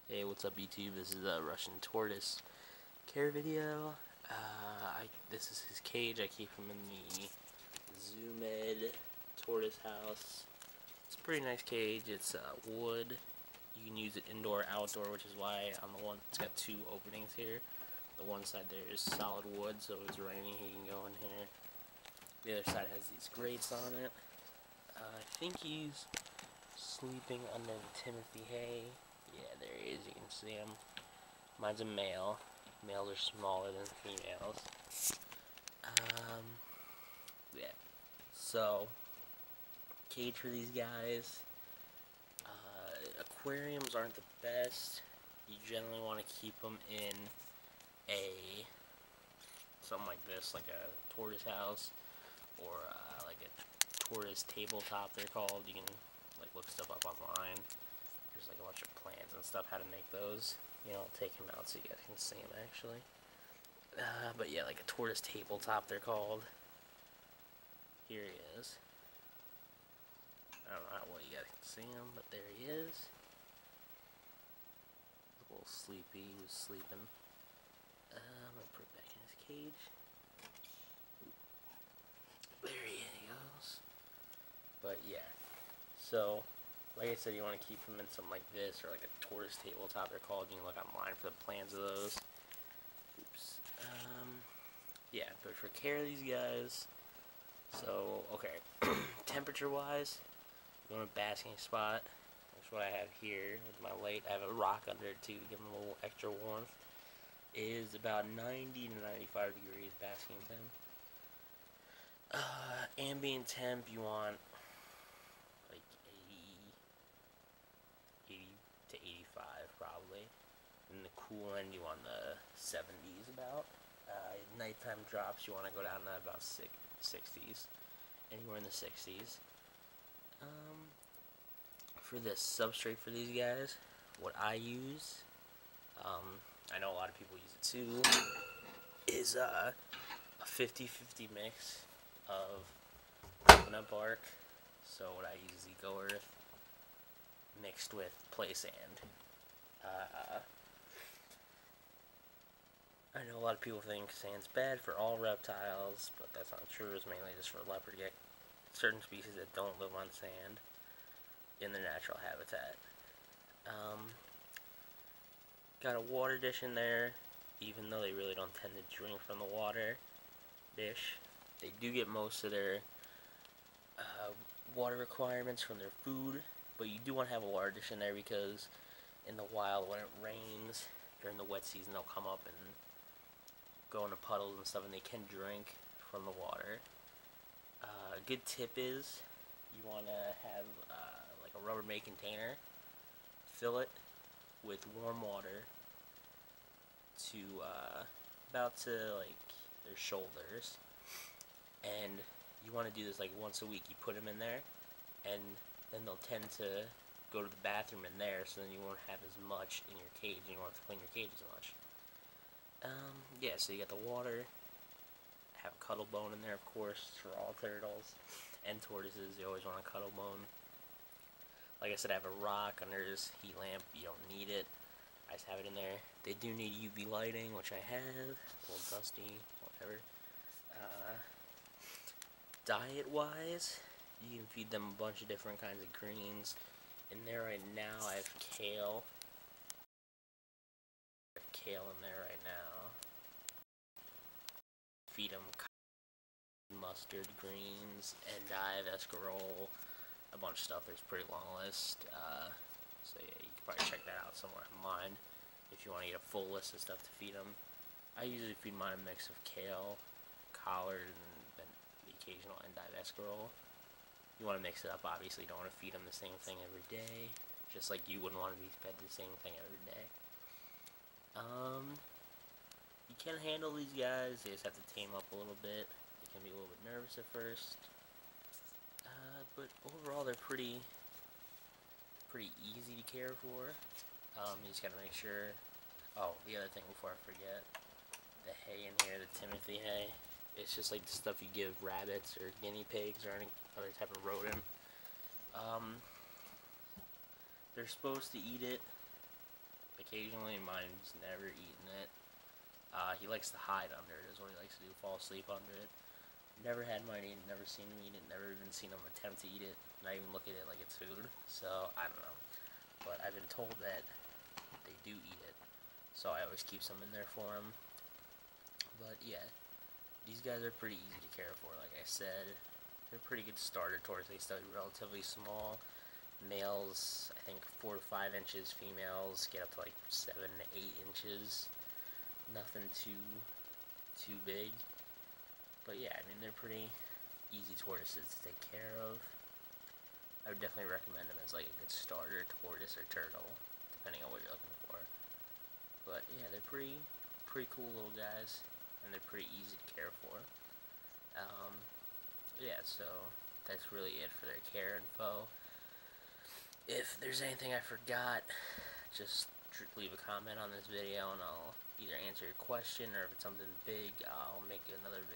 Hey, what's up YouTube? This is a Russian tortoise care video. This is his cage. I keep him in the Zoomed tortoise house. It's a pretty nice cage. It's wood. You can use it indoor, outdoor, which is why on the one it's got two openings here. The one side there is solid wood, so if it's raining, he can go in here. The other side has these grates on it. I think he's sleeping under the Timothy hay. Yeah, there he is. You can see him. Mine's a male. Males are smaller than females. Yeah. So, cage for these guys. Aquariums aren't the best. You generally want to keep them in something like this, like a tortoise house, or like a tortoise tabletop. They're called. You can look stuff up online. There's a bunch of plans and stuff how to make those. I'll take him out so you guys can see him actually. But yeah, like a tortoise tabletop they're called. Here he is. I don't know how well you guys can see him, but there he is. He's a little sleepy. He was sleeping. I'm gonna put it back in his cage. There he goes. But yeah, so like I said, you want to keep them in something like this, or like a tortoise tabletop they're called. You can look online for the plans of those. Oops. Yeah, but for care of these guys, so, okay, temperature-wise, you want a basking spot. That's what I have here with my light. I have a rock under it, too, to give them a little extra warmth. It is about 90 to 95 degrees basking temp. Ambient temp, you want like 80 to 85 probably. In the cool end, you want the 70s about. Nighttime drops, you want to go down to about 60s. Anywhere in the 60s. For this substrate for these guys, what I use, I know a lot of people use it too, is a 50-50 mix of coconut bark. So what I use is Eco Earth mixed with play sand. I know a lot of people think sand's bad for all reptiles, but that's not true. It's mainly just for leopard. You get certain species that don't live on sand in their natural habitat. Got a water dish in there, even though they really don't tend to drink from the water dish. They do get most of their water requirements from their food, but you do want to have a water dish in there because in the wild, when it rains during the wet season, they'll come up and go into puddles and stuff, and they can drink from the water. A good tip is you want to have like a Rubbermaid container, fill it with warm water to about to like their shoulders, and you want to do this like once a week. You put them in there, and then they'll tend to go to the bathroom in there, so then you won't have as much in your cage, and you won't have to clean your cage as much. Yeah, so you got the water, have a cuddle bone in there, of course, for all turtles and tortoises. You always want a cuddle bone. Like I said, I have a rock under his heat lamp. You don't need it. I just have it in there. They do need UV lighting, which I have. A little dusty, whatever. Diet-wise, you can feed them a bunch of different kinds of greens. In there right now, I have kale. Kale in there right now. Feed them mustard, greens, endive, escarole, a bunch of stuff. There's a pretty long list. So yeah, you can probably check that out somewhere online if you want to get a full list of stuff to feed them. I usually feed mine a mix of kale, collard, and then the occasional endive, escarole. You want to mix it up, obviously. You don't want to feed them the same thing every day, just like you wouldn't want to be fed the same thing every day. You can handle these guys. They just have to tame up a little bit. They can be a little bit nervous at first, but overall they're pretty easy to care for. You just gotta make sure. Oh, the other thing before I forget, the hay in here, the Timothy hay. It's just like the stuff you give rabbits or guinea pigs or any other type of rodent. They're supposed to eat it occasionally. Mine's never eaten it. He likes to hide under it, is what he likes to do, fall asleep under it. Never had mine eat it, never seen him eat it, never even seen him attempt to eat it, not even look at it like it's food. So, I don't know. But I've been told that they do eat it. So I always keep some in there for him. But yeah, these guys are pretty easy to care for, like I said. They're pretty good starter tours. They start relatively small. Males, I think 4 to 5 inches. Females get up to like 7 to 8 inches. Nothing too big. But yeah, I mean, they're pretty easy tortoises to take care of. I would definitely recommend them as like a good starter tortoise or turtle, depending on what you're looking for. But yeah, they're pretty cool little guys, and they're pretty easy to care for. Yeah, so that's really it for their care info. If there's anything I forgot, just leave a comment on this video and I'll either answer your question, or if it's something big, I'll make another